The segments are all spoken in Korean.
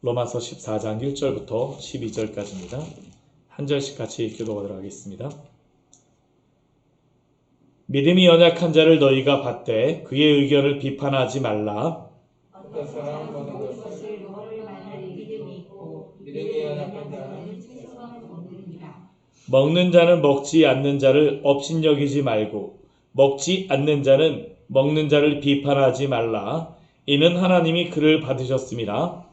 로마서 14장 1절부터 12절까지입니다. 한 절씩 같이 교독하도록 하겠습니다. 믿음이 연약한 자를 너희가 받되 그의 의견을 비판하지 말라. 어떤 사람은 모든 것을 너를 만날 믿음이 있고 믿음이 연약한 자는 채소만 먹느니라. 먹는 자는 먹지 않는 자를 업신여기지 말고 먹지 않는 자는 먹는 자를 비판하지 말라. 이는 하나님이 그를 받으셨습니다.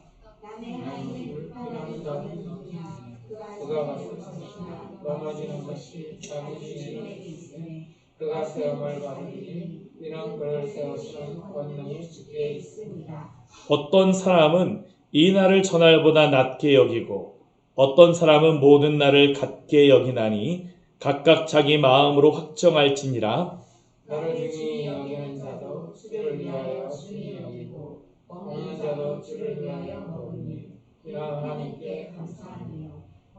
남의 하나님을 비판하는 자는 누구냐? 그가 말씀하시나 넘어지는 것이 자기 주인에게 있으니 그가 세움을 받으니 이는 그를 세우시는 권능이 주께 있습니다. 어떤 사람은 이 날을 전날보다 낮게 여기고 어떤 사람은 모든 날을 같게 여기나니 각각 자기 마음으로 확정할지니라. 너를 중히 여기는 자도 주를 위하여 중히 여기고 먹는 자도 주를 위하여 먹으니 이는 하나님께 감사하며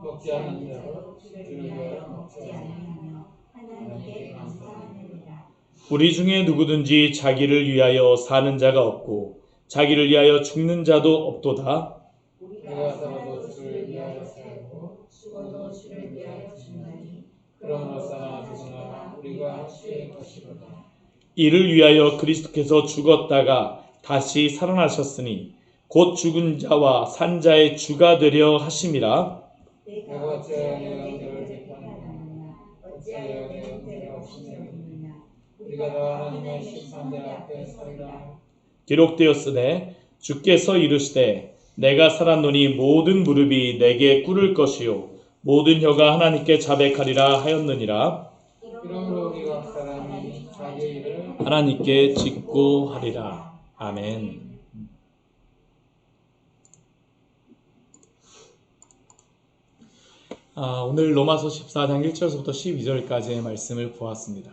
먹지 않는 자도 주를 위하여 먹지 아니하며 하나님께 감사하느니라. 우리 중에 누구든지 자기를 위하여 사는 자가 없고 자기를 위하여 죽는 자도 없도다. 우리가 살아도 주를 위하여 살고 죽어도 주를 위하여 죽나니 그러므로서나 죽으나 우리가 주의 것이로다. 이를 위하여 그리스도께서 죽었다가 다시 살아나셨으니 곧 죽은 자와 산 자의 주가 되려 하심이라. 내가 어찌하여 내 형제를 비판하느냐? 어찌하여 내 형제를 업신여기느냐? 우리가 다 하나님의 심판대 앞에 서리라. 기록되었으되 주께서 이르시되 내가 살았노니 모든 무릎이 내게 꿇을 것이요 모든 혀가 하나님께 자백하리라 하였느니라. 이러므로 우리 각 사람이 자기 일을 하나님께 직고하리라. 아멘. 오늘 로마서 14장 1절부터 12절까지의 말씀을 보았습니다.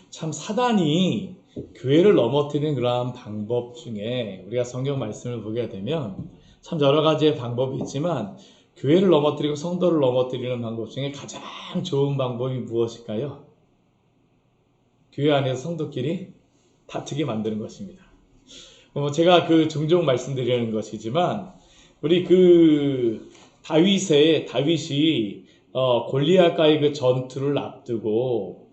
참 사단이 교회를 넘어뜨리는 그러한 방법 중에 우리가 성경 말씀을 보게 되면 참 여러 가지의 방법이 있지만 교회를 넘어뜨리고 성도를 넘어뜨리는 방법 중에 가장 좋은 방법이 무엇일까요? 교회 안에서 성도끼리 다투게 만드는 것입니다. 제가 종종 말씀드리는 것이지만 우리 다윗이 골리앗과의 전투를 앞두고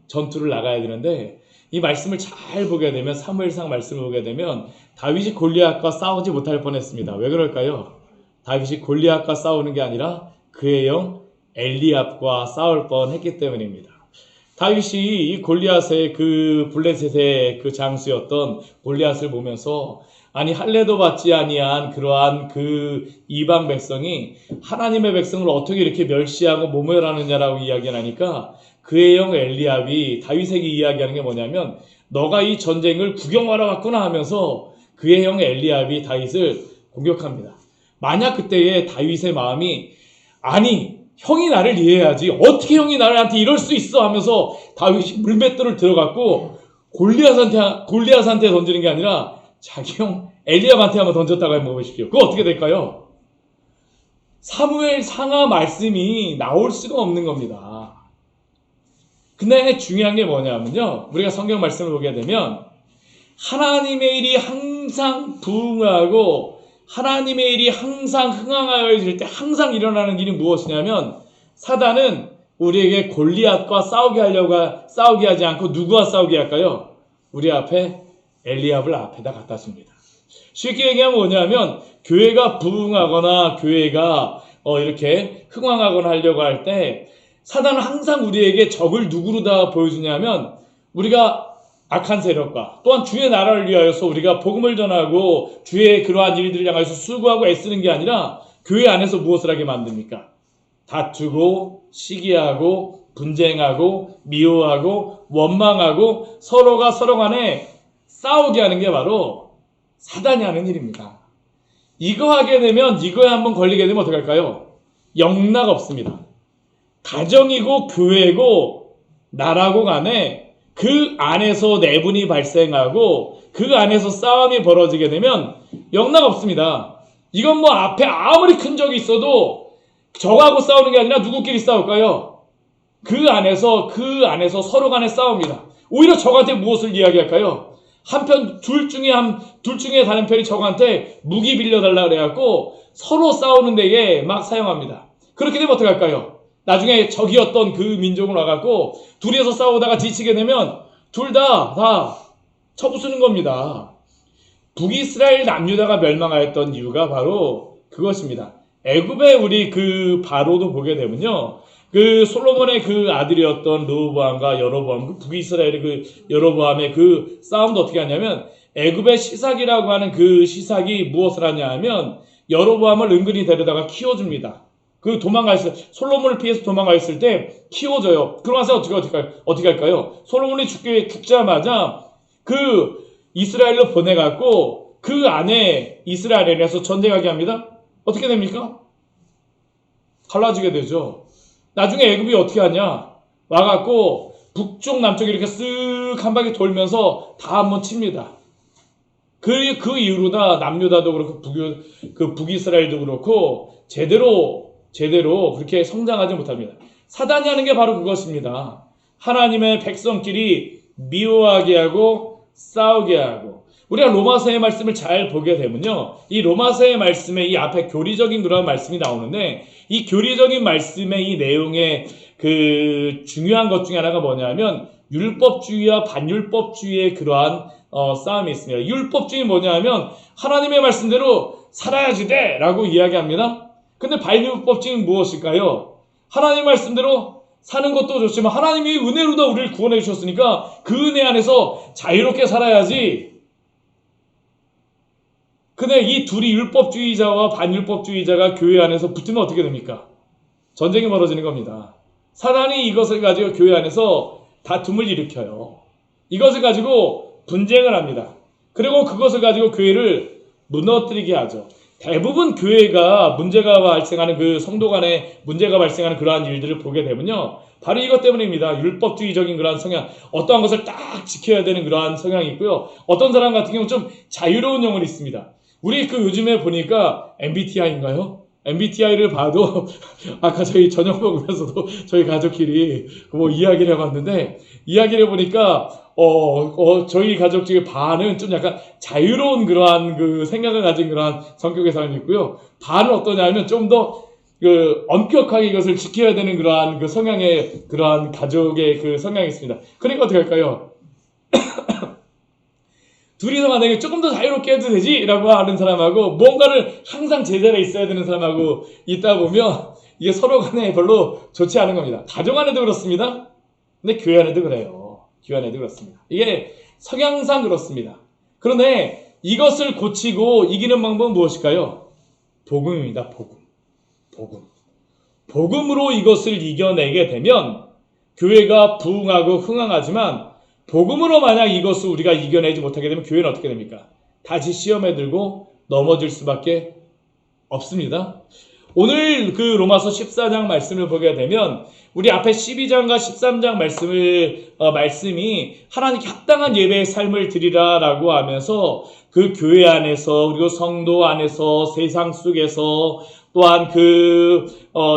전투를 나가야 되는데 이 말씀을 잘 보게 되면 사무엘상 말씀을 보게 되면 다윗이 골리앗과 싸우지 못할 뻔했습니다. 왜 그럴까요? 다윗이 골리앗과 싸우는 게 아니라 그의 형 엘리압과 싸울 뻔했기 때문입니다. 다윗이 이 골리앗의 블레셋의 장수였던 골리앗을 보면서 아니 할례도 받지 아니한 그러한 이방 백성이 하나님의 백성을 어떻게 이렇게 멸시하고 모멸하느냐라고 이야기를 하니까 그의 형 엘리압이 다윗에게 이야기하는 게 뭐냐면 너가 이 전쟁을 구경하러 갔구나 하면서 그의 형 엘리압이 다윗을 공격합니다. 만약 그때의 다윗의 마음이 아니 형이 나를 이해해야지 어떻게 형이 나한테 이럴 수 있어 하면서 다윗이 물맷돌을 들어갖고 골리앗한테 던지는 게 아니라 자기 형 엘리압한테 한번 던졌다고 한번 보십시오. 그거 어떻게 될까요? 사무엘 상하 말씀이 나올 수가 없는 겁니다. 근데 중요한 게 뭐냐면요. 우리가 성경 말씀을 보게 되면 하나님의 일이 항상 부응하고 하나님의 일이 항상 흥황하여질 때 항상 일어나는 일이 무엇이냐면 사단은 우리에게 골리앗과 싸우게 하지 않고 누구와 싸우게 할까요? 우리 앞에 엘리압을 앞에다 갖다 줍니다. 쉽게 얘기하면 뭐냐면 교회가 부흥하거나 교회가 이렇게 흥황하거나 하려고 할 때 사단은 항상 우리에게 적을 누구로 다 보여주냐면 우리가 악한 세력과 또한 주의 나라를 위하여서 우리가 복음을 전하고 주의 그러한 일들을 향해서 수고하고 애쓰는 게 아니라 교회 안에서 무엇을 하게 만듭니까? 다투고 시기하고 분쟁하고 미워하고 원망하고 서로가 서로 간에 싸우게 하는 게 바로 사단이 하는 일입니다. 이거 하게 되면 이거에 한번 걸리게 되면 어떻게 할까요? 영락 없습니다. 가정이고 교회고 나라고 간에 그 안에서 내분이 발생하고 그 안에서 싸움이 벌어지게 되면 영락 없습니다. 이건 앞에 아무리 큰 적이 있어도 적하고 싸우는 게 아니라 누구끼리 싸울까요? 그 안에서 서로 간에 싸웁니다. 오히려 적한테 무엇을 이야기할까요? 한편 둘 중에 다른 편이 적한테 무기 빌려달라 그래갖고 서로 싸우는 데에 막 사용합니다. 그렇게 되면 어떻게 할까요? 나중에 적이었던 그 민족을 와갖고 둘이서 싸우다가 지치게 되면 둘 다 쳐부수는 겁니다. 북이스라엘 남유다가 멸망하였던 이유가 바로 그것입니다. 애굽의 우리 그 바로도 보게 되면요. 그 솔로몬의 그 아들이었던 르호보암과 여로보암, 그 북이스라엘의 그 여로보암의 그 싸움도 어떻게 하냐면 애굽의 시삭이라고 하는 그 시삭이 무엇을 하냐 하면 여로보암을 은근히 데려다가 키워줍니다. 그 솔로몬을 피해서 도망가 있을 때 키워줘요. 그러면서 어떻게 할까요? 솔로몬이 죽자마자 그 이스라엘로 보내갖고 그 안에 이스라엘에서 전쟁하게 합니다. 어떻게 됩니까? 갈라지게 되죠. 나중에 애굽이 어떻게 하냐? 와갖고 북쪽 남쪽 이렇게 쓱 한 바퀴 돌면서 다 한번 칩니다. 그 이후로다 남유다도 그렇고 북이스라엘도 그렇고 제대로 그렇게 성장하지 못합니다. 사단이 하는 게 바로 그것입니다. 하나님의 백성끼리 미워하게 하고 싸우게 하고. 우리가 로마서의 말씀을 잘 보게 되면요, 이 로마서의 말씀에 이 앞에 교리적인 그런 말씀이 나오는데 이 교리적인 말씀의 이 내용의 그 중요한 것 중에 하나가 뭐냐면 율법주의와 반율법주의의 그러한 싸움이 있습니다. 율법주의 뭐냐면 하나님의 말씀대로 살아야지 돼 라고 이야기합니다. 근데 반율법주의는 무엇일까요? 하나님 말씀대로 사는 것도 좋지만 하나님이 은혜로도 우리를 구원해 주셨으니까 그 은혜 안에서 자유롭게 살아야지. 근데 이 둘이 율법주의자와 반율법주의자가 교회 안에서 붙으면 어떻게 됩니까? 전쟁이 벌어지는 겁니다. 사단이 이것을 가지고 교회 안에서 다툼을 일으켜요. 이것을 가지고 분쟁을 합니다. 그리고 그것을 가지고 교회를 무너뜨리게 하죠. 대부분 교회가 문제가 발생하는 그 성도 간에 문제가 발생하는 그러한 일들을 보게 되면요, 바로 이것 때문입니다. 율법주의적인 그러한 성향, 어떠한 것을 딱 지켜야 되는 그러한 성향이 있고요. 어떤 사람 같은 경우 좀 자유로운 영혼이 있습니다. 우리 그 요즘에 보니까 MBTI인가요? MBTI를 봐도 아까 저희 저녁 먹으면서도 저희 가족끼리 뭐 이야기를 해봤는데 이야기를 해보니까 저희 가족 중에 반은 좀 약간 자유로운 그러한 그 생각을 가진 그러한 성격의 사람이 있고요. 반은 어떠냐면 좀 더 그 엄격하게 이것을 지켜야 되는 그러한 그 성향의 그러한 가족의 그 성향이 있습니다. 그러니까 어떻게 할까요? 둘이서 만약에 조금 더 자유롭게 해도 되지? 라고 하는 사람하고 뭔가를 항상 제자리에 있어야 되는 사람하고 있다 보면 이게 서로 간에 별로 좋지 않은 겁니다. 가정 안에도 그렇습니다. 근데 교회 안에도 그래요. 교회 안에도 그렇습니다. 이게 성향상 그렇습니다. 그런데 이것을 고치고 이기는 방법은 무엇일까요? 복음입니다. 복음으로 이것을 이겨내게 되면 교회가 부흥하고 흥황하지만 복음으로 만약 이것을 우리가 이겨내지 못하게 되면 교회는 어떻게 됩니까? 다시 시험에 들고 넘어질 수밖에 없습니다. 오늘 그 로마서 14장 말씀을 보게 되면 우리 앞에 12장과 13장 말씀이 하나님께 합당한 예배의 삶을 드리라라고 하면서 그 교회 안에서 그리고 성도 안에서 세상 속에서 또한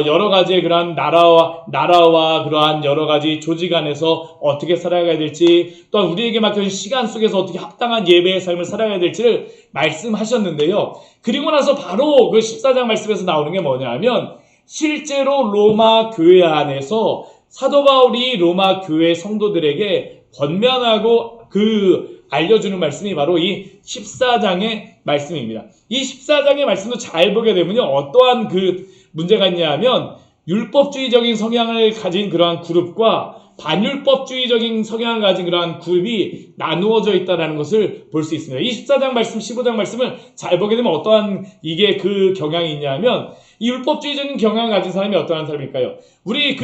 여러 가지의 그러한 나라와 그러한 여러 가지 조직 안에서 어떻게 살아가야 될지, 또한 우리에게 맡겨진 시간 속에서 어떻게 합당한 예배의 삶을 살아가야 될지를 말씀하셨는데요. 그리고 나서 바로 그 14장 말씀에서 나오는 게 뭐냐 하면, 실제로 로마 교회 안에서 사도 바울이 로마 교회 성도들에게 권면하고 알려주는 말씀이 바로 이 14장의 말씀입니다. 이 14장의 말씀도 잘 보게 되면요, 어떠한 문제가 있냐 하면 율법주의적인 성향을 가진 그러한 그룹과 반율법주의적인 성향을 가진 그러한 그룹이 나누어져 있다는 것을 볼 수 있습니다. 이 14장 말씀, 15장 말씀을 잘 보게 되면 어떠한 이게 그 경향이 있냐 하면, 이 율법주의적인 경향을 가진 사람이 어떠한 사람일까요? 우리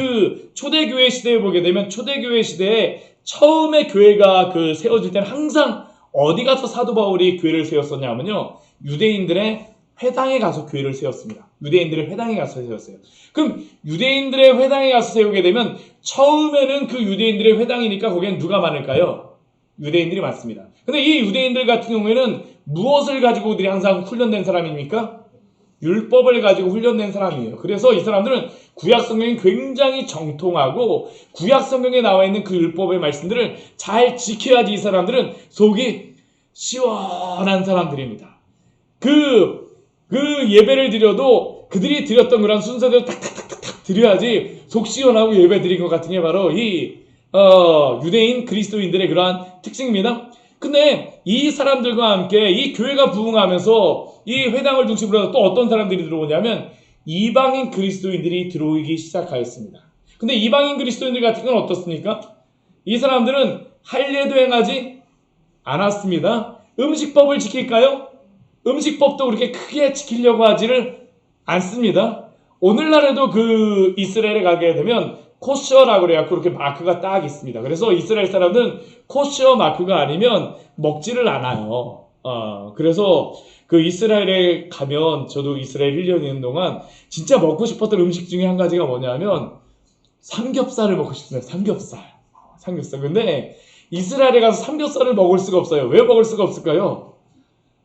초대교회 시대에 보게 되면 초대교회 시대에 처음에 교회가 세워질 때는 항상 어디 가서 사도 바울이 교회를 세웠었냐 하면요, 유대인들의 회당에 가서 교회를 세웠습니다. 유대인들의 회당에 가서 세웠어요. 그럼 유대인들의 회당에 가서 세우게 되면 처음에는 그 유대인들의 회당이니까 거기엔 누가 많을까요? 유대인들이 많습니다. 근데 이 유대인들 같은 경우에는 무엇을 가지고 그들이 항상 훈련된 사람입니까? 율법을 가지고 훈련된 사람이에요. 그래서 이 사람들은 구약 성경이 굉장히 정통하고 구약 성경에 나와 있는 그 율법의 말씀들을 잘 지켜야지 이 사람들은 속이 시원한 사람들입니다. 그 예배를 드려도 그들이 드렸던 그런 순서대로 탁탁탁탁 드려야지 속 시원하고 예배 드린 것 같은 게 바로 이 유대인 그리스도인들의 그러한 특징입니다. 근데 이 사람들과 함께 이 교회가 부흥하면서 이 회당을 중심으로 해서 또 어떤 사람들이 들어오냐면 이방인 그리스도인들이 들어오기 시작하였습니다. 근데 이방인 그리스도인들 같은 건 어떻습니까? 이 사람들은 할례도 행하지 않았습니다. 음식법을 지킬까요? 음식법도 그렇게 크게 지키려고 하지를 않습니다. 오늘날에도 그 이스라엘에 가게 되면 코셔라고 그래요. 그렇게 마크가 딱 있습니다. 그래서 이스라엘 사람들은 코셔 마크가 아니면 먹지를 않아요. 그래서 그 이스라엘에 가면 저도 이스라엘 1년 있는 동안 진짜 먹고 싶었던 음식 중에 한 가지가 뭐냐면 삼겹살을 먹고 싶습니다. 삼겹살. 근데 이스라엘에 가서 삼겹살을 먹을 수가 없어요. 왜 먹을 수가 없을까요?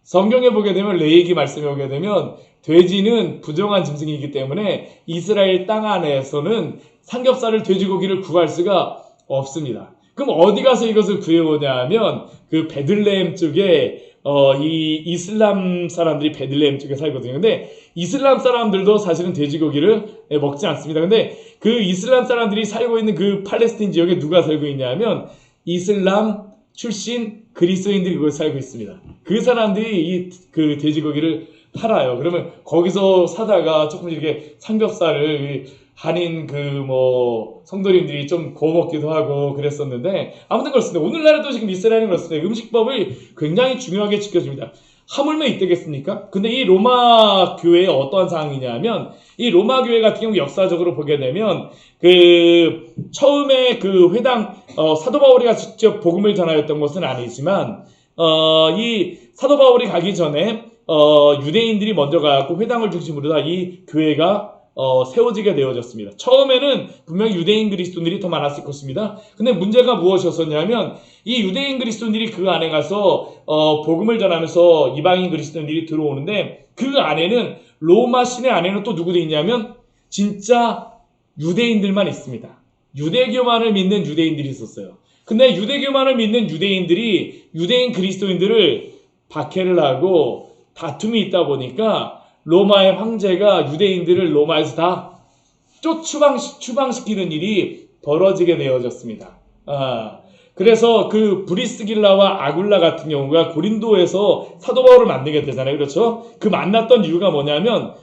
성경에 보게 되면 레위기 말씀에 보게 되면 돼지는 부정한 짐승이기 때문에 이스라엘 땅 안에서는 삼겹살을 돼지고기를 구할 수가 없습니다. 그럼 어디 가서 이것을 구해오냐 하면 그 베들레헴 쪽에 이 이슬람 사람들이 베들레헴 쪽에 살거든요. 근데 이슬람 사람들도 사실은 돼지고기를 먹지 않습니다. 근데 그 이슬람 사람들이 살고 있는 그 팔레스틴 지역에 누가 살고 있냐 하면 이슬람 출신 그리스도인들이 거기 살고 있습니다. 그 사람들이 그 돼지고기를 팔아요. 그러면 거기서 사다가 조금 이렇게 삼겹살을 한인 성도님들이 좀 구워 먹기도 하고 그랬었는데 아무튼 그렇습니다. 오늘날에도 지금 이스라엘은 그렇습니다. 음식법을 굉장히 중요하게 지켜줍니다. 하물며 이때겠습니까? 근데 이 로마 교회의 어떠한 상황이냐면 이 로마 교회 같은 경우 역사적으로 보게 되면 그 처음에 그 회당 사도 바울이가 직접 복음을 전하였던 것은 아니지만 이 사도 바울이 가기 전에 유대인들이 먼저 가고 회당을 중심으로 다 이 교회가 세워지게 되어졌습니다. 처음에는 분명히 유대인 그리스도인들이 더 많았을 것입니다. 근데 문제가 무엇이었었냐면 이 유대인 그리스도인들이 그 안에 가서 복음을 전하면서 이방인 그리스도인들이 들어오는데 그 안에는 로마 시내 안에는 또 누구도 있냐면 진짜 유대인들만 있습니다. 유대교만을 믿는 유대인들이 있었어요. 근데 유대교만을 믿는 유대인들이 유대인 그리스도인들을 박해를 하고 다툼이 있다 보니까 로마의 황제가 유대인들을 로마에서 다 추방시키는 일이 벌어지게 되어졌습니다. 그래서 그 브리스길라와 아굴라 같은 경우가 고린도에서 사도 바울을 만나게 되잖아요. 그렇죠? 그 만났던 이유가 뭐냐면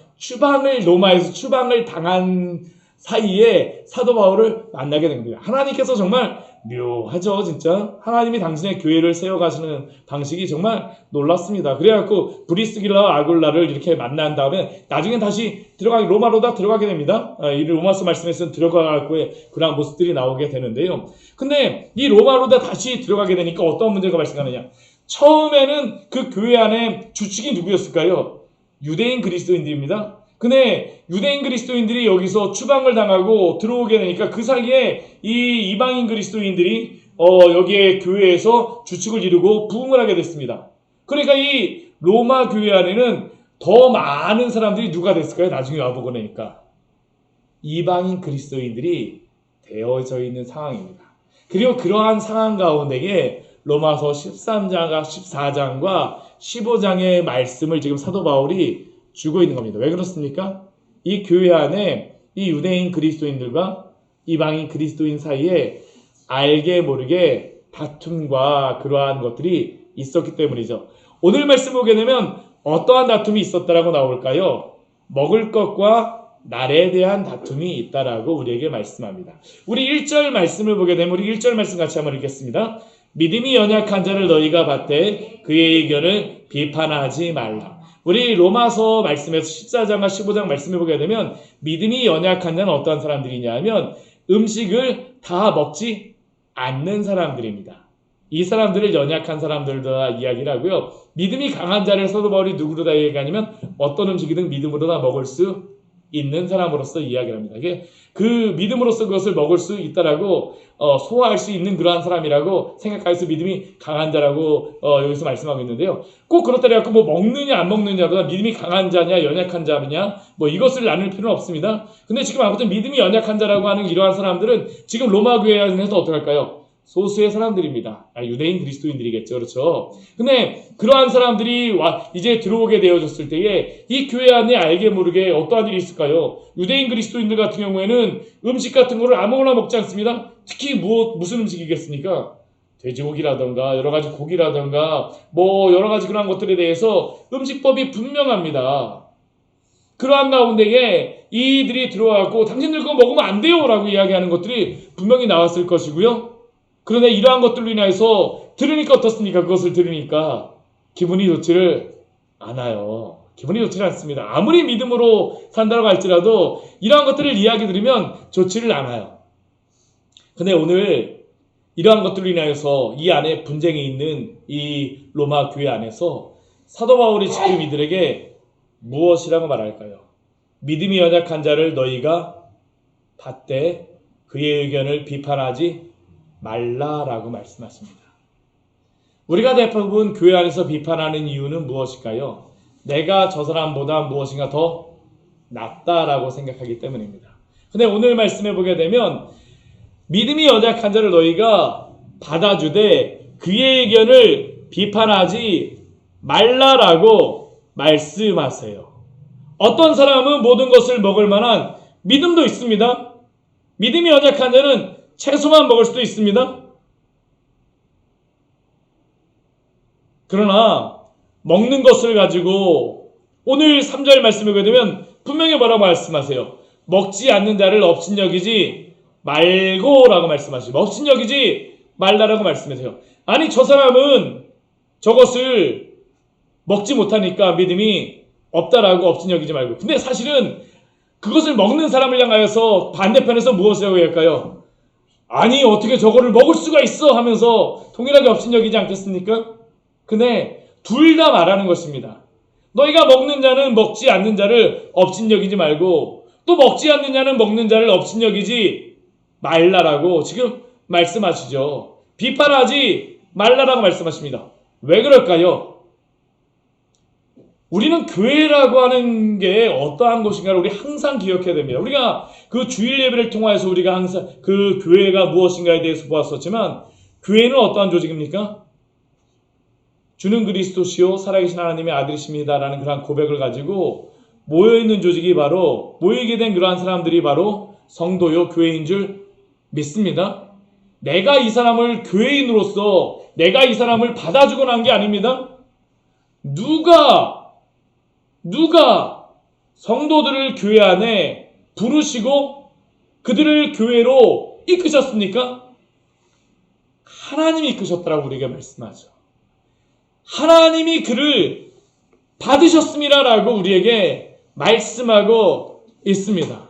로마에서 추방을 당한 사이에 사도 바울을 만나게 된 겁니다. 하나님께서 정말 묘하죠, 진짜. 하나님이 당신의 교회를 세워가시는 방식이 정말 놀랍습니다. 그래갖고 브리스길라와 아굴라를 이렇게 만난 다음에 나중에 다시 로마로 다 들어가게 됩니다. 이 로마서 말씀에서는 들어가고 그런 모습들이 나오게 되는데요. 근데 이 로마로 다 다시 들어가게 되니까 어떤 문제가 발생하느냐? 처음에는 그 교회 안에 주축이 누구였을까요? 유대인 그리스도인들입니다. 근데 유대인 그리스도인들이 여기서 추방을 당하고 들어오게 되니까 그 사이에 이 이방인 그리스도인들이 여기에 교회에서 주축을 이루고 부흥을 하게 됐습니다. 그러니까 이 로마 교회 안에는 더 많은 사람들이 누가 됐을까요? 나중에 와보고 나니까 이방인 그리스도인들이 되어져 있는 상황입니다. 그리고 그러한 상황 가운데에 로마서 13장과 14장과 15장의 말씀을 지금 사도 바울이 주고 있는 겁니다. 왜 그렇습니까? 이 교회 안에 이 유대인 그리스도인들과 이방인 그리스도인 사이에 알게 모르게 다툼과 그러한 것들이 있었기 때문이죠. 오늘 말씀 보게 되면 어떠한 다툼이 있었다라고 나올까요? 먹을 것과 날에 대한 다툼이 있다라고 우리에게 말씀합니다. 우리 1절 말씀을 보게 되면 우리 1절 말씀 같이 한번 읽겠습니다. 믿음이 연약한 자를 너희가 받되 그의 의견을 비판하지 말라. 우리 로마서 말씀에서 14장과 15장 말씀을 보게 되면 믿음이 연약한 자는 어떠한 사람들이냐 하면 음식을 다 먹지 않는 사람들입니다. 이 사람들을 연약한 사람들다 이야기를 하고요. 믿음이 강한 자를 사도 바울이 누구로 다 얘기하냐면 어떤 음식이든 믿음으로 다 먹을 수 있는 사람으로서 이야기를 합니다. 그 믿음으로서 그것을 먹을 수 있다라고 소화할 수 있는 그러한 사람이라고 생각해서 믿음이 강한 자라고 여기서 말씀하고 있는데요. 꼭 그렇다 해갖고 뭐 먹느냐 안 먹느냐보다 믿음이 강한 자냐 연약한 자냐 뭐 이것을 나눌 필요는 없습니다. 근데 지금 아무튼 믿음이 연약한 자라고 하는 이러한 사람들은 지금 로마 교회 안에서 어떻게 할까요? 소수의 사람들입니다. 유대인 그리스도인들이겠죠. 그렇죠. 근데 그러한 사람들이 이제 들어오게 되어졌을 때에 이 교회 안에 알게 모르게 어떠한 일이 있을까요? 유대인 그리스도인들 같은 경우에는 음식 같은 거를 아무거나 먹지 않습니다. 특히 무슨 음식이겠습니까? 돼지고기라던가 여러 가지 고기라던가 뭐 여러 가지 그런 것들에 대해서 음식법이 분명합니다. 그러한 가운데에 이들이 들어와갖고 당신들 그거 먹으면 안 돼요 라고 이야기하는 것들이 분명히 나왔을 것이고요. 그런데 이러한 것들로 인해서 들으니까 어떻습니까? 그것을 들으니까 기분이 좋지를 않아요. 기분이 좋지를 않습니다. 아무리 믿음으로 산다고 할지라도 이러한 것들을 이야기 들으면 좋지를 않아요. 근데 오늘 이러한 것들로 인하여서 이 안에 분쟁이 있는 이 로마 교회 안에서 사도 바울이 지금 이들에게 무엇이라고 말할까요? 믿음이 연약한 자를 너희가 받되 그의 의견을 비판하지 말라라고 말씀하십니다. 우리가 대부분 교회 안에서 비판하는 이유는 무엇일까요? 내가 저 사람보다 무엇인가 더 낫다라고 생각하기 때문입니다. 근데 오늘 말씀해 보게 되면 믿음이 연약한 자를 너희가 받아주되 그의 의견을 비판하지 말라라고 말씀하세요. 어떤 사람은 모든 것을 먹을 만한 믿음도 있습니다. 믿음이 연약한 자는 채소만 먹을 수도 있습니다. 그러나 먹는 것을 가지고 오늘 3절 말씀을 보게 되면 분명히 뭐라고 말씀하세요? 먹지 않는 자를 업신여기지 말고라고 말씀하시고 업신여기지 말라라고 말씀하세요. 아니 저 사람은 저것을 먹지 못하니까 믿음이 없다라고 업신여기지 말고. 근데 사실은 그것을 먹는 사람을 향하여서 반대편에서 무엇이라고 할까요? 아니 어떻게 저거를 먹을 수가 있어 하면서 동일하게 업신여기지 않겠습니까? 근데 둘 다 말하는 것입니다. 너희가 먹는 자는 먹지 않는 자를 업신여기지 말고 또 먹지 않는 자는 먹는 자를 업신여기지 말라라고 지금 말씀하시죠. 비판하지 말라라고 말씀하십니다. 왜 그럴까요? 우리는 교회라고 하는 게 어떠한 곳인가를 우리 항상 기억해야 됩니다. 우리가 그 주일 예배를 통해서 우리가 항상 그 교회가 무엇인가에 대해서 보았었지만 교회는 어떠한 조직입니까? 주는 그리스도시요 살아계신 하나님의 아들이십니다라는 그러한 고백을 가지고 모여있는 조직이 바로 모이게 된 그러한 사람들이 바로 성도요 교회인 줄 믿습니다. 내가 이 사람을 교회인으로서 내가 이 사람을 받아주고 난 게 아닙니다. 누가 성도들을 교회 안에 부르시고 그들을 교회로 이끄셨습니까? 하나님이 이끄셨다라고 우리에게 말씀하죠. 하나님이 그를 받으셨습니다라고 우리에게 말씀하고 있습니다.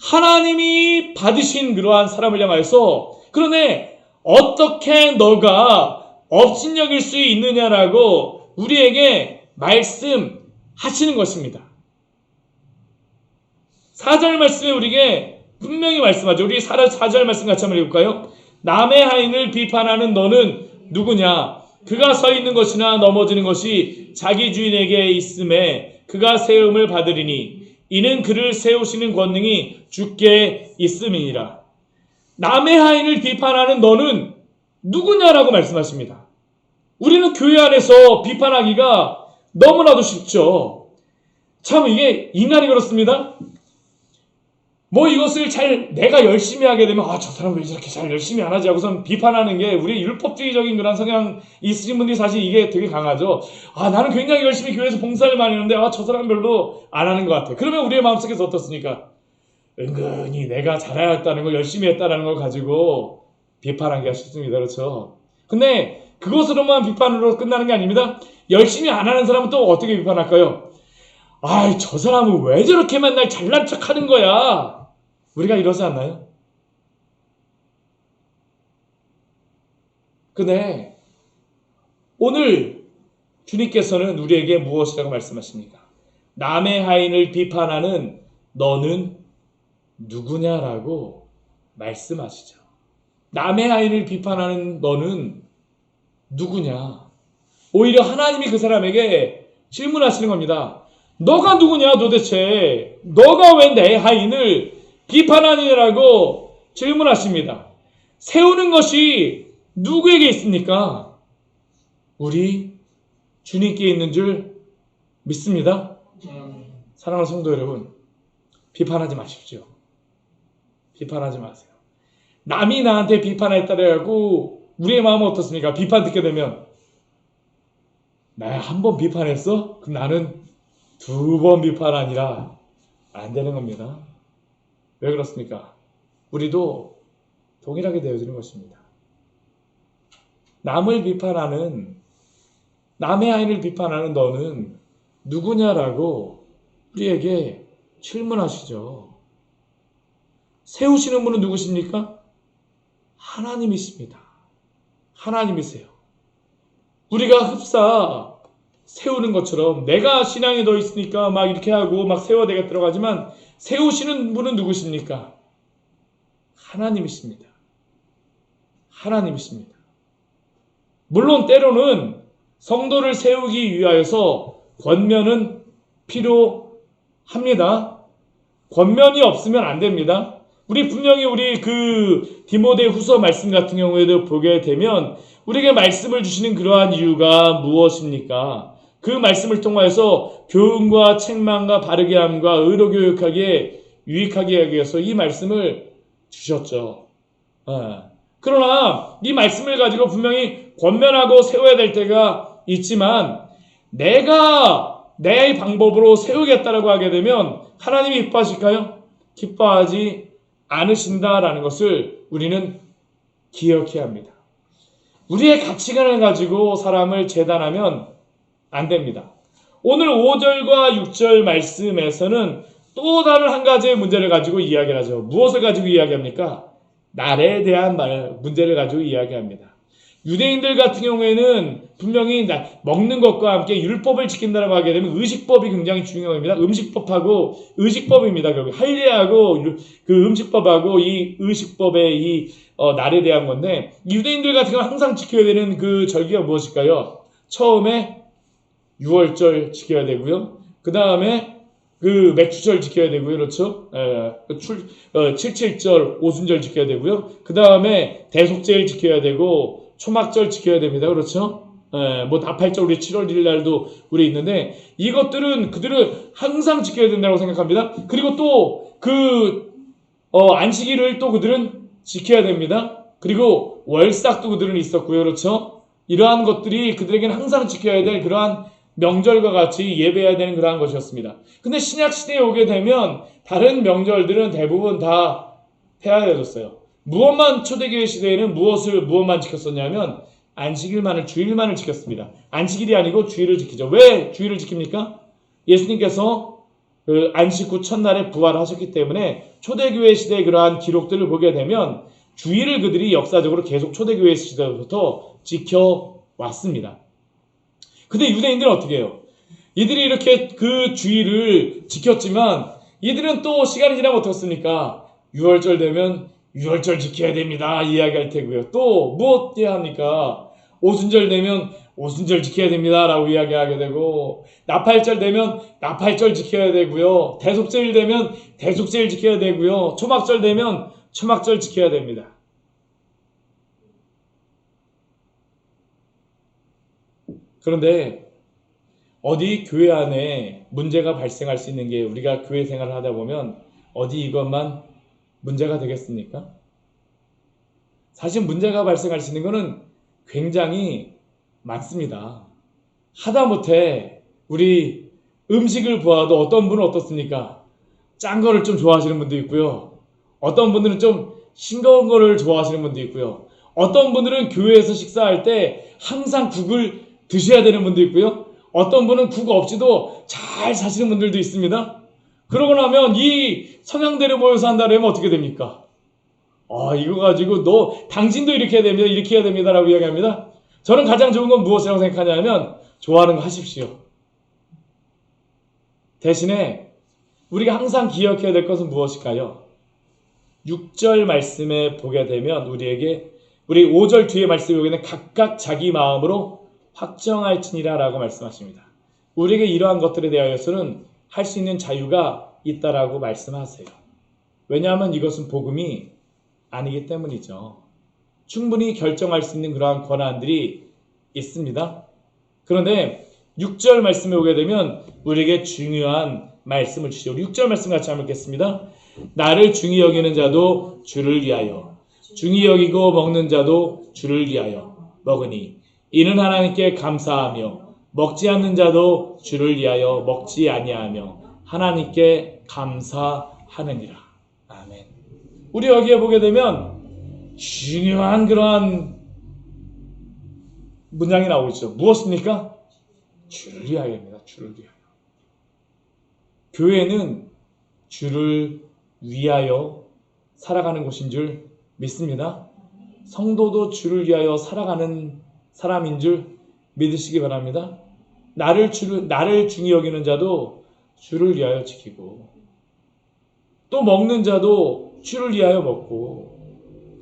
하나님이 받으신 그러한 사람을 향하여서 그러네 어떻게 너가 업신여길 수 있느냐라고 우리에게 말씀하시는 것입니다. 4절 말씀에 우리에게 분명히 말씀하죠. 우리 4절 말씀 같이 한번 읽을까요? 남의 하인을 비판하는 너는 누구냐? 그가 서 있는 것이나 넘어지는 것이 자기 주인에게 있음에 그가 세움을 받으리니 이는 그를 세우시는 권능이 주께 있음이니라. 남의 하인을 비판하는 너는 누구냐라고 말씀하십니다. 우리는 교회 안에서 비판하기가 너무나도 쉽죠. 참 이게 인간이 그렇습니다. 뭐 이것을 내가 열심히 하게 되면 저 사람 왜 저렇게 잘 열심히 안 하지 하고선 비판하는 게 우리 율법주의적인 그런 성향 있으신 분들이 사실 이게 되게 강하죠. 나는 굉장히 열심히 교회에서 봉사를 많이 했는데 저 사람 별로 안 하는 것 같아. 그러면 우리의 마음속에서 어떻습니까? 은근히 내가 잘했다는 걸 열심히 했다는 걸 가지고 비판하기가 쉽습니다. 그렇죠? 근데 그것으로만 비판으로 끝나는 게 아닙니다. 열심히 안 하는 사람은 또 어떻게 비판할까요? 저 사람은 왜 저렇게 맨날 잘난 척 하는 거야? 우리가 이러지 않나요? 근데 오늘 주님께서는 우리에게 무엇이라고 말씀하십니까? 남의 하인을 비판하는 너는 누구냐라고 말씀하시죠. 남의 하인을 비판하는 너는 누구냐? 오히려 하나님이 그 사람에게 질문하시는 겁니다. 너가 누구냐 도대체? 너가 왜 내 하인을 비판하느냐라고 질문하십니다. 세우는 것이 누구에게 있습니까? 우리 주님께 있는 줄 믿습니다. 사랑하는 성도 여러분, 비판하지 마십시오. 비판하지 마세요. 남이 나한테 비판했다 해가지고 우리의 마음은 어떻습니까? 비판 듣게 되면 나 한 번 비판했어? 그럼 나는 2번 비판 아니라 안 되는 겁니다. 왜 그렇습니까? 우리도 동일하게 되어지는 것입니다. 남을 비판하는, 남의 아이를 비판하는 너는 누구냐라고 우리에게 질문하시죠. 세우시는 분은 누구십니까? 하나님이십니다. 하나님이세요. 우리가 흡사 세우는 것처럼 내가 신앙이 더 있으니까 막 이렇게 하고 막 세워내가 들어가지만 세우시는 분은 누구십니까? 하나님이십니다. 하나님이십니다. 물론 때로는 성도를 세우기 위하여서 권면은 필요합니다. 권면이 없으면 안 됩니다. 우리 분명히 우리 그 디모데 후서 말씀 같은 경우에도 보게 되면 우리에게 말씀을 주시는 그러한 이유가 무엇입니까? 그 말씀을 통하여서 교훈과 책망과 바르게 함과 의로 교육하기에 유익하게 하기 위해서 이 말씀을 주셨죠. 그러나 이 말씀을 가지고 분명히 권면하고 세워야 될 때가 있지만 내가 내 방법으로 세우겠다라고 하게 되면 하나님이 기뻐하실까요? 기뻐하지 않으신다라는 것을 우리는 기억해야 합니다. 우리의 가치관을 가지고 사람을 재단하면 안 됩니다. 오늘 5절과 6절 말씀에서는 또 다른 한 가지의 문제를 가지고 이야기를 하죠. 무엇을 가지고 이야기합니까? 날에 대한 문제를 가지고 이야기합니다. 유대인들 같은 경우에는 분명히 먹는 것과 함께 율법을 지킨다고 하게 되면 의식법이 굉장히 중요합니다. 음식법하고 의식법입니다. 결국 할례하고 그 음식법하고 이 의식법의 이 날에 대한 건데 유대인들 같은 경우는 항상 지켜야 되는 그 절기가 무엇일까요? 처음에 6월절 지켜야 되고요. 그 다음에 그 맥주절 지켜야 되고요. 그렇죠? 77절 오순절 지켜야 되고요. 그 다음에 대속제일 지켜야 되고 초막절 지켜야 됩니다. 그렇죠? 뭐 나팔절 우리 7월 1일 날도 우리 있는데 이것들은 그들은 항상 지켜야 된다고 생각합니다. 그리고 또 그 안식일을 또 그들은 지켜야 됩니다. 그리고 월삭도 그들은 있었고요. 그렇죠? 이러한 것들이 그들에게는 항상 지켜야 될 그러한 명절과 같이 예배해야 되는 그러한 것이었습니다. 근데 신약시대에 오게 되면 다른 명절들은 대부분 다 폐하해졌어요. 무엇만 초대교회 시대에는 무엇만 지켰었냐면 안식일만을 주일만을 지켰습니다. 안식일이 아니고 주일을 지키죠. 왜 주일을 지킵니까? 예수님께서 그 안식 후 첫날에 부활하셨기 때문에 초대교회 시대의 그러한 기록들을 보게 되면 주일을 그들이 역사적으로 계속 초대교회 시대부터 지켜왔습니다. 근데 유대인들은 어떻게 해요? 이들이 이렇게 그 주일을 지켰지만 이들은 또 시간이 지나면 어떻습니까? 6월절 되면 6월절 지켜야 됩니다 이야기할 테고요. 또 무엇 해야 합니까? 오순절 되면 오순절 지켜야 됩니다 라고 이야기하게 되고 나팔절 되면 나팔절 지켜야 되고요. 대속제일 되면 대속제일 지켜야 되고요. 초막절 되면 초막절 지켜야 됩니다. 그런데 어디 교회 안에 문제가 발생할 수 있는 게 우리가 교회 생활을 하다 보면 어디 이것만 문제가 되겠습니까? 사실 문제가 발생할 수 있는 것은 굉장히 많습니다. 하다못해 우리 음식을 보아도 어떤 분은 어떻습니까? 짠 거를 좀 좋아하시는 분도 있고요. 어떤 분들은 좀 싱거운 거를 좋아하시는 분도 있고요. 어떤 분들은 교회에서 식사할 때 항상 국을 드셔야 되는 분도 있고요. 어떤 분은 국 없이도 잘 사시는 분들도 있습니다. 그러고 나면 이 성향대로 모여서 한다면 어떻게 됩니까? 이거 가지고 당신도 이렇게 해야 됩니다. 이렇게 해야 됩니다. 라고 이야기합니다. 저는 가장 좋은 건 무엇이라고 생각하냐면 좋아하는 거 하십시오. 대신에 우리가 항상 기억해야 될 것은 무엇일까요? 6절 말씀에 보게 되면 우리 5절 뒤에 말씀에 보게 되면 각각 자기 마음으로 확정할지니라 라고 말씀하십니다. 우리에게 이러한 것들에 대하여서는 할 수 있는 자유가 있다라고 말씀하세요. 왜냐하면 이것은 복음이 아니기 때문이죠. 충분히 결정할 수 있는 그러한 권한들이 있습니다. 그런데 6절 말씀에 오게 되면 우리에게 중요한 말씀을 주시죠. 우리 6절 말씀 같이 한번 읽겠습니다. 나를 중히 여기는 자도 주를 위하여, 중히 여기고 먹는 자도 주를 위하여 먹으니 이는 하나님께 감사하며 먹지 않는 자도 주를 위하여 먹지 아니하며 하나님께 감사하느니라. 아멘. 우리 여기에 보게 되면 중요한 그러한 문장이 나오고 있죠. 무엇입니까? 주를 위하여입니다. 주를 위하여. 교회는 주를 위하여 살아가는 곳인 줄 믿습니다. 성도도 주를 위하여 살아가는 사람인 줄 믿으시기 바랍니다. 나를 중히 여기는 자도 주를 위하여 지키고, 또 먹는 자도 주를 위하여 먹고,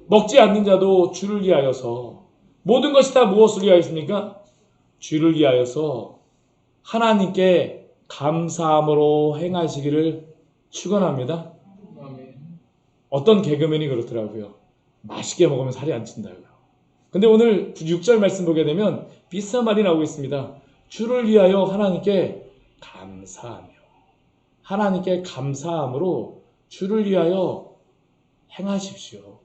먹지 않는 자도 주를 위하여서, 모든 것이 다 무엇을 위하였습니까? 주를 위하여서 하나님께 감사함으로 행하시기를 축원합니다. 어떤 개그맨이 그렇더라고요. 맛있게 먹으면 살이 안 찐다고요. 근데 오늘 6절 말씀 보게 되면 비슷한 말이 나오고 있습니다. 주를 위하여 하나님께 감사하며, 하나님께 감사함으로 주를 위하여 행하십시오.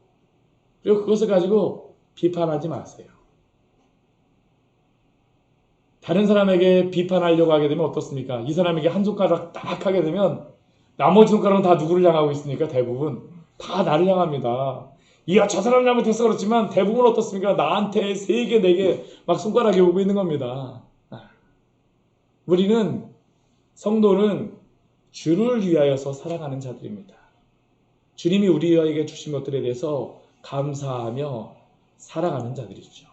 그리고 그것을 가지고 비판하지 마세요. 다른 사람에게 비판하려고 하게 되면 어떻습니까? 이 사람에게 한 손가락 딱 하게 되면 나머지 손가락은 다 누구를 향하고 있습니까? 대부분 다 나를 향합니다. 이야, 저 사람 잘못해서 그렇지만 대부분 어떻습니까? 나한테 3개, 4개 막 손가락이 오고 있는 겁니다. 우리는, 성도는 주를 위하여서 살아가는 자들입니다. 주님이 우리에게 주신 것들에 대해서 감사하며 살아가는 자들이죠.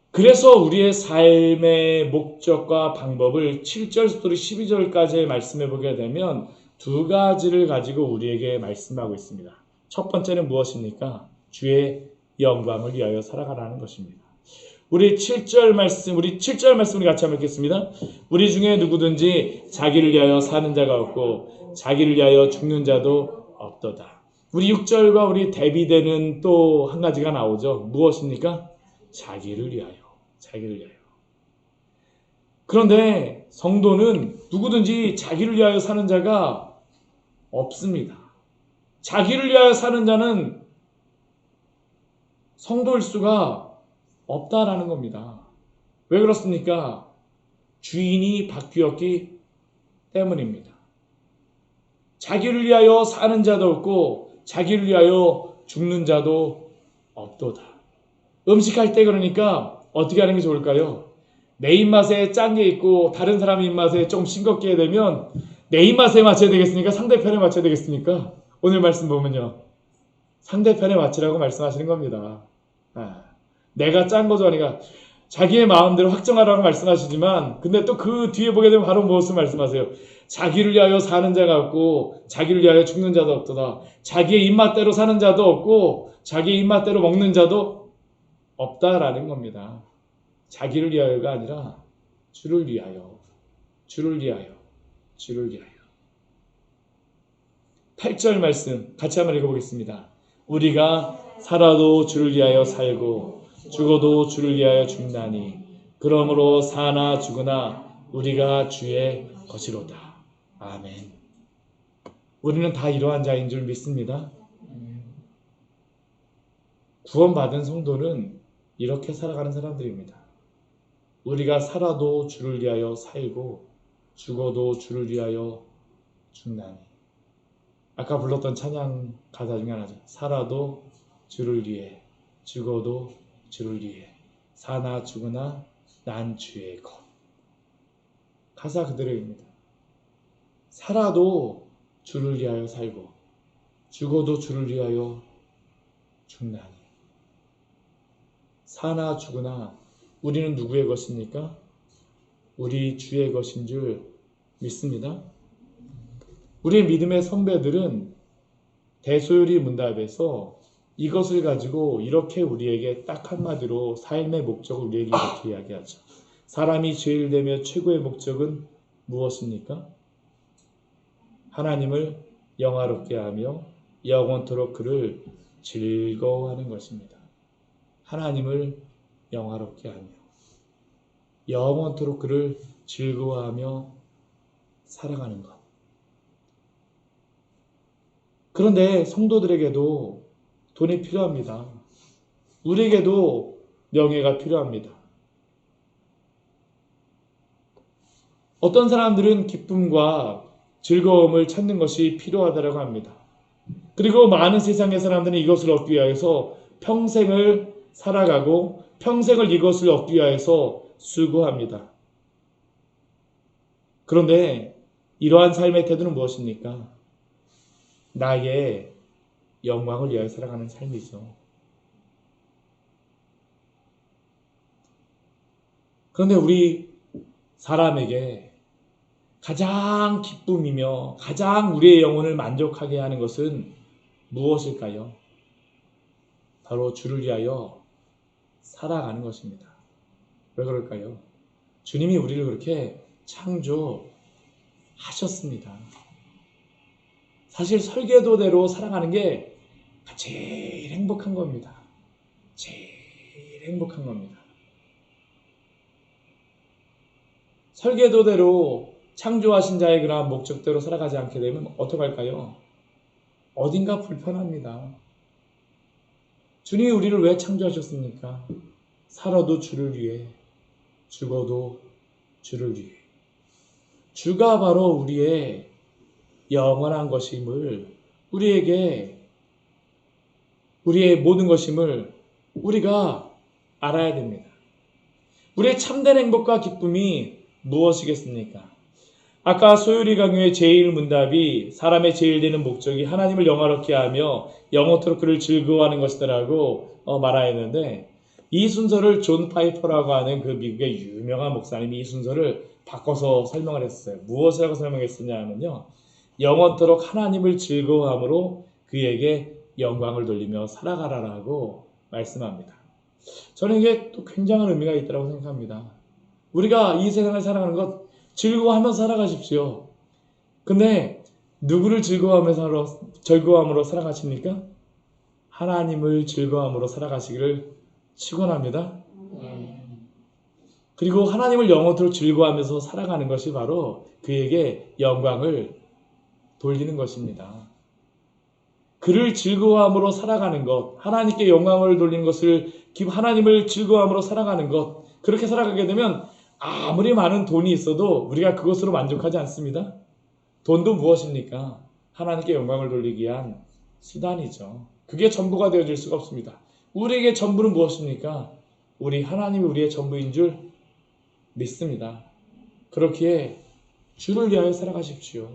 그래서 우리의 삶의 목적과 방법을 7절부터 12절까지의 말씀해 보게 되면 2가지를 가지고 우리에게 말씀하고 있습니다. 첫 번째는 무엇입니까? 주의 영광을 위하여 살아가라는 것입니다. 우리 7절 말씀을 같이 한번 읽겠습니다. 우리 중에 누구든지 자기를 위하여 사는 자가 없고 자기를 위하여 죽는 자도 없도다. 우리 6절과 우리 대비되는 또 한 가지가 나오죠. 무엇입니까? 자기를 위하여. 자기를 위하여. 그런데 성도는 누구든지 자기를 위하여 사는 자가 없습니다. 자기를 위하여 사는 자는 성도일 수가 없다라는 겁니다. 왜 그렇습니까? 주인이 바뀌었기 때문입니다. 자기를 위하여 사는 자도 없고 자기를 위하여 죽는 자도 없도다. 음식할 때 그러니까 어떻게 하는 게 좋을까요? 내 입맛에 짠 게 있고 다른 사람 입맛에 좀 싱겁게 되면 내 입맛에 맞춰야 되겠습니까? 상대편에 맞춰야 되겠습니까? 오늘 말씀 보면요. 상대편에 맞추라고 말씀하시는 겁니다. 내가 짠 거 좋아하니까 자기의 마음대로 확정하라고 말씀하시지만, 근데 또 그 뒤에 보게 되면 바로 무엇을 말씀하세요? 자기를 위하여 사는 자가 없고 자기를 위하여 죽는 자도 없도다. 자기의 입맛대로 사는 자도 없고 자기의 입맛대로 먹는 자도 없다라는 겁니다. 자기를 위하여가 아니라 주를 위하여, 주를 위하여, 주를 위하여. 8절 말씀 같이 한번 읽어보겠습니다. 우리가 살아도 주를 위하여 살고 죽어도 주를 위하여 죽나니 그러므로 사나 죽으나 우리가 주의 것이로다. 아멘. 우리는 다 이러한 자인 줄 믿습니다. 구원받은 성도는 이렇게 살아가는 사람들입니다. 우리가 살아도 주를 위하여 살고 죽어도 주를 위하여 죽나니. 아까 불렀던 찬양 가사 중에 하나죠. 살아도 주를 위해, 죽어도 주를 위해, 사나 죽으나 난 주의 것. 가사 그대로입니다. 살아도 주를 위하여 살고 죽어도 주를 위하여 죽나니. 사나 죽으나 우리는 누구의 것입니까? 우리 주의 것인 줄 믿습니다. 우리 믿음의 선배들은 대소요리 문답에서 이것을 가지고 이렇게 우리에게 딱 한마디로 삶의 목적을 우리에게 이렇게 이야기하죠. 사람이 죄를 되며 최고의 목적은 무엇입니까? 하나님을 영화롭게 하며 영원토록 그를 즐거워하는 것입니다. 하나님을 영화롭게 하며 영원토록 그를 즐거워하며 살아가는 것. 그런데 성도들에게도 돈이 필요합니다. 우리에게도 명예가 필요합니다. 어떤 사람들은 기쁨과 즐거움을 찾는 것이 필요하다고 합니다. 그리고 많은 세상의 사람들은 이것을 얻기 위해서 평생을 살아가고 평생을 이것을 얻기 위해서 수고합니다. 그런데 이러한 삶의 태도는 무엇입니까? 나의 영광을 위하여 살아가는 삶이죠. 그런데 우리 사람에게 가장 기쁨이며 가장 우리의 영혼을 만족하게 하는 것은 무엇일까요? 바로 주를 위하여 살아가는 것입니다. 왜 그럴까요? 주님이 우리를 그렇게 창조하셨습니다. 사실 설계도대로 살아가는 게 제일 행복한 겁니다. 제일 행복한 겁니다. 설계도대로 창조하신 자의 그러한 목적대로 살아가지 않게 되면 어떡할까요? 어딘가 불편합니다. 주님이 우리를 왜 창조하셨습니까? 살아도 주를 위해, 죽어도 주를 위해. 주가 바로 우리의 영원한 것임을, 우리에게 우리의 모든 것임을 우리가 알아야 됩니다. 우리의 참된 행복과 기쁨이 무엇이겠습니까? 아까 소율이 강요의 제1문답이 사람의 제일 되는 목적이 하나님을 영화롭게 하며 영원토록 그를 즐거워하는 것이다라고 말하였는데, 이 순서를 존 파이퍼라고 하는 그 미국의 유명한 목사님이 이 순서를 바꿔서 설명을 했어요. 무엇이라고 설명했느냐 하면요, 영원토록 하나님을 즐거워함으로 그에게 영광을 돌리며 살아가라라고 말씀합니다. 저는 이게 또 굉장한 의미가 있다고 생각합니다. 우리가 이 세상을 살아가는 것 즐거워하며 살아가십시오. 근데 누구를 즐거워함으로 살아가십니까? 하나님을 즐거워함으로 살아가시기를 축원합니다. 그리고 하나님을 영원토록 즐거워하면서 살아가는 것이 바로 그에게 영광을 돌리는 것입니다. 그를 즐거워함으로 살아가는 것, 하나님께 영광을 돌리는 것을, 하나님을 즐거워함으로 살아가는 것, 그렇게 살아가게 되면 아무리 많은 돈이 있어도 우리가 그것으로 만족하지 않습니다. 돈도 무엇입니까? 하나님께 영광을 돌리기 위한 수단이죠. 그게 전부가 되어질 수가 없습니다. 우리에게 전부는 무엇입니까? 하나님이 우리의 전부인 줄 믿습니다. 그렇기에 주를 위하여 살아가십시오.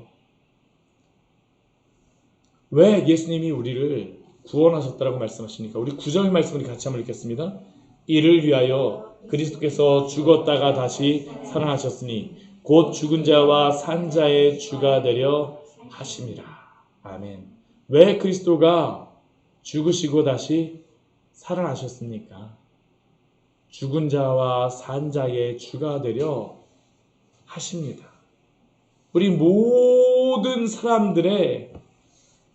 왜 예수님이 우리를 구원하셨다고 말씀하십니까? 우리 9절 말씀을 같이 한번 읽겠습니다. 이를 위하여 그리스도께서 죽었다가 다시 살아나셨으니 곧 죽은 자와 산 자의 주가 되려 하심이라. 아멘. 왜 그리스도가 죽으시고 다시 살아나셨습니까? 죽은 자와 산 자의 주가 되려 하십니다. 우리 모든 사람들의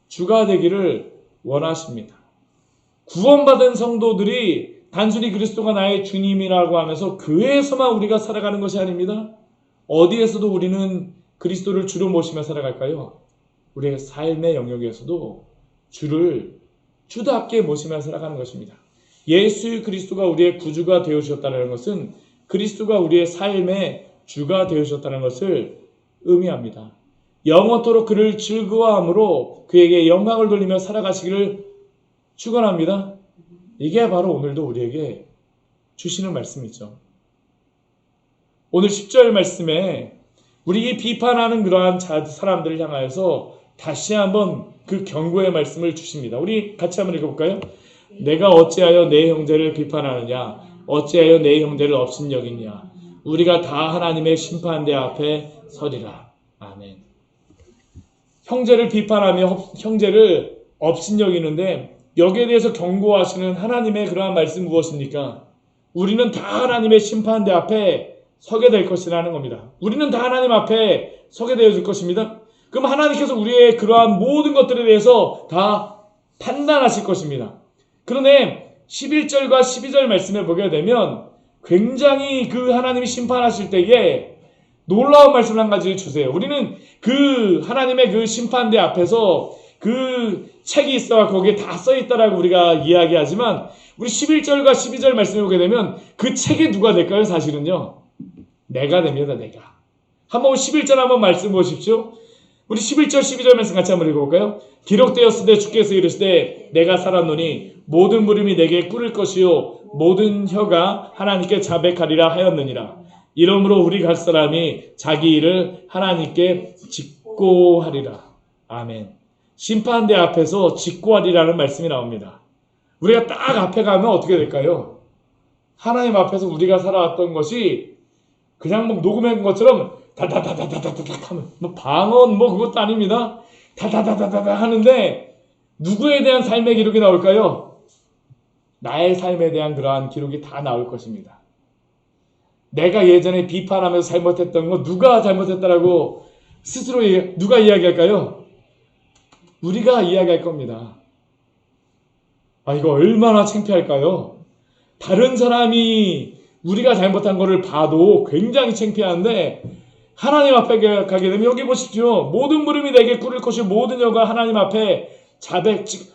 주가 되기를 원하십니다. 구원받은 성도들이 단순히 그리스도가 나의 주님이라고 하면서 교회에서만 우리가 살아가는 것이 아닙니다. 어디에서도 우리는 그리스도를 주로 모시며 살아갈까요? 우리의 삶의 영역에서도 주를 주답게 모시며 살아가는 것입니다. 예수 그리스도가 우리의 구주가 되어주셨다는 것은 그리스도가 우리의 삶의 주가 되어주셨다는 것을 의미합니다. 영원토록 그를 즐거워함으로 그에게 영광을 돌리며 살아가시기를 축원합니다. 이게 바로 오늘도 우리에게 주시는 말씀이죠. 오늘 10절 말씀에 우리 비판하는 그러한 사람들을 향하여서 다시 한번 그 경고의 말씀을 주십니다. 우리 같이 한번 읽어볼까요? 내가 어찌하여 내 형제를 비판하느냐? 어찌하여 내 형제를 업신여기냐? 우리가 다 하나님의 심판대 앞에 서리라. 아멘. 형제를 비판하며 형제를 업신여기는데, 여기에 대해서 경고하시는 하나님의 그러한 말씀 무엇입니까? 우리는 다 하나님의 심판대 앞에 서게 될 것이라는 겁니다. 우리는 다 하나님 앞에 서게 되어질 것입니다. 그럼 하나님께서 우리의 그러한 모든 것들에 대해서 다 판단하실 것입니다. 그런데 11절과 12절 말씀을 보게 되면 굉장히 그 하나님이 심판하실 때에 놀라운 말씀을 한 가지를 주세요. 우리는 그 하나님의 그 심판대 앞에서 그 책이 있어 거기에 다 써있다라고 우리가 이야기하지만 우리 11절과 12절 말씀을 보게 되면 그 책이 누가 될까요? 사실은요. 내가 됩니다. 내가. 한번 11절 한번 말씀 보십시오. 우리 11절 12절 말씀 같이 한번 읽어볼까요? 기록되었을 때 주께서 이르시되 내가 살았노니 모든 무림이 내게 꿇을 것이요 모든 혀가 하나님께 자백하리라 하였느니라. 이러므로 우리 각 사람이 자기 일을 하나님께 직고하리라. 아멘. 심판대 앞에서 직고하리라는 말씀이 나옵니다. 우리가 딱 앞에 가면 어떻게 될까요? 하나님 앞에서 우리가 살아왔던 것이 그냥 뭐 녹음한 것처럼 다다다다다다다닥 하면 뭐 방언 뭐 그것도 아닙니다. 다다다다다다 하는데 누구에 대한 삶의 기록이 나올까요? 나의 삶에 대한 그러한 기록이 다 나올 것입니다. 내가 예전에 비판하면서 잘못했던 거 누가 잘못했다라고 스스로 누가 이야기할까요? 우리가 이야기할 겁니다. 아, 이거 얼마나 창피할까요? 다른 사람이 우리가 잘못한 거를 봐도 굉장히 창피한데 하나님 앞에 가게 되면 여기 보십시오. 모든 무릎이 내게 꿇을 것이요 모든 여가 하나님 앞에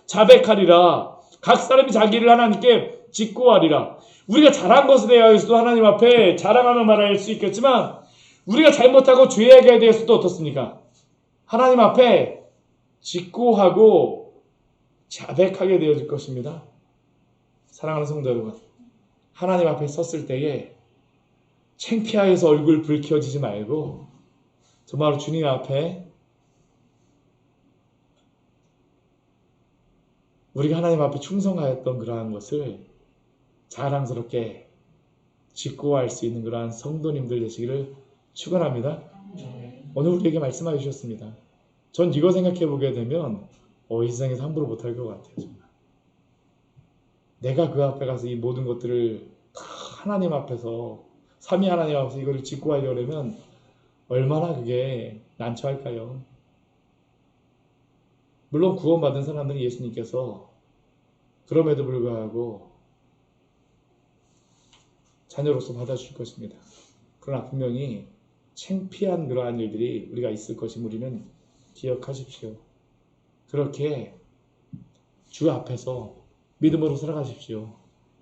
자백하리라. 각 사람이 자기를 하나님께 직고하리라. 우리가 잘한 것에 대해서도 하나님 앞에 자랑하며 말할 수 있겠지만 우리가 잘못하고 죄악에 대해서도 어떻습니까? 하나님 앞에 직고하고 자백하게 되어질 것입니다. 사랑하는 성도 여러분, 하나님 앞에 섰을 때에 창피하여서 얼굴 붉혀지지 말고 정말로 주님 앞에 우리가 하나님 앞에 충성하였던 그러한 것을 자랑스럽게 직고할 수 있는 그러한 성도님들 되시기를 축원합니다. 오늘 우리에게 말씀해 주셨습니다. 전 이거 생각해 보게 되면 이 세상에서 함부로 못할 것 같아요. 정말. 내가 그 앞에 가서 이 모든 것들을 다 하나님 앞에서 삼위 하나님 앞에서 이거를 직고하려면 얼마나 그게 난처할까요? 물론 구원받은 사람들은 예수님께서 그럼에도 불구하고 자녀로서 받아주실 것입니다. 그러나 분명히 창피한 그러한 일들이 우리가 있을 것임을 우리는 기억하십시오. 그렇게 주 앞에서 믿음으로 살아가십시오.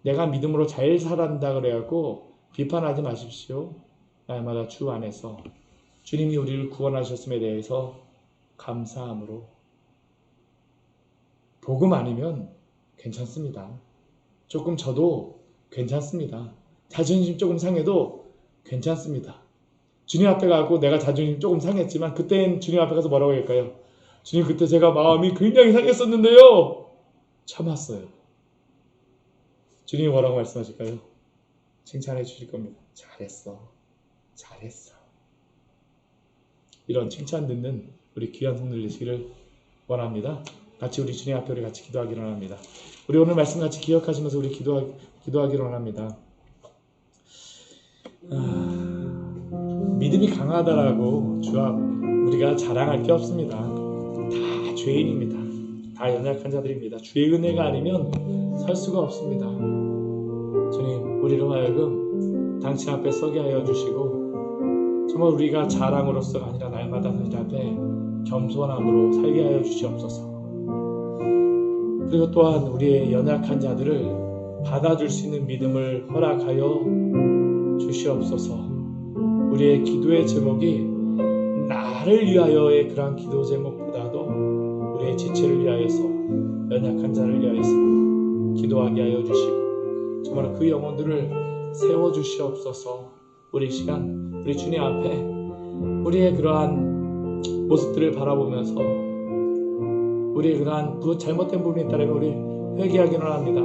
내가 믿음으로 잘 살았다 그래갖고 비판하지 마십시오. 날마다 주 안에서 주님이 우리를 구원하셨음에 대해서 감사함으로 복음 아니면 괜찮습니다. 조금 져도 괜찮습니다. 자존심 조금 상해도 괜찮습니다. 주님 앞에 가고 내가 자존심 조금 상했지만 그때는 주님 앞에 가서 뭐라고 할까요? 주님 그때 제가 마음이 굉장히 상했었는데요. 참았어요. 주님이 뭐라고 말씀하실까요? 칭찬해 주실 겁니다. 잘했어. 잘했어. 이런 칭찬 듣는 우리 귀한 성도들 되시기를 원합니다. 같이 우리 주님 앞에 우리 같이 기도하기를 원합니다. 우리 오늘 말씀 같이 기억하시면서 우리 기도하기를 원합니다. 믿음이 강하다라고 주 앞 우리가 자랑할 게 없습니다. 다 죄인입니다. 다 연약한 자들입니다. 주의 은혜가 아니면 설 수가 없습니다. 주님, 우리로 하여금 당신 앞에 서게 하여 주시고 정말 우리가 자랑으로서가 아니라 날마다 당신 앞에 겸손함으로 살게 하여 주시옵소서. 그리고 또한 우리의 연약한 자들을 받아줄 수 있는 믿음을 허락하여 주시옵소서. 우리의 기도의 제목이 나를 위하여의 그러한 기도 제목보다도 우리의 지체를 위하여서 연약한 자를 위하여서 기도하게 하여 주시고 정말 그 영혼들을 세워주시옵소서. 우리 시간 우리 주님 앞에 우리의 그러한 모습들을 바라보면서 우리의 그러한 잘못된 부분이 있다면 우리 회개하기를 원합니다.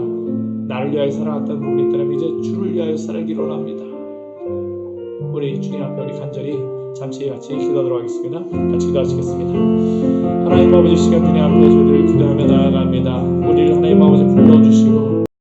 나를 위하여 살아왔던 부분이 있다면 이제 주를 위하여 살기를 원합니다. 우리 주님 앞에 우리 간절히 잠시 같이 기도하도록 하겠습니다. 같이 기도하시겠습니다. 하나님 아버지 시간 주님 앞에 저희들을 기도하며 나아갑니다. 우리를 하나님 아버지 불러주시고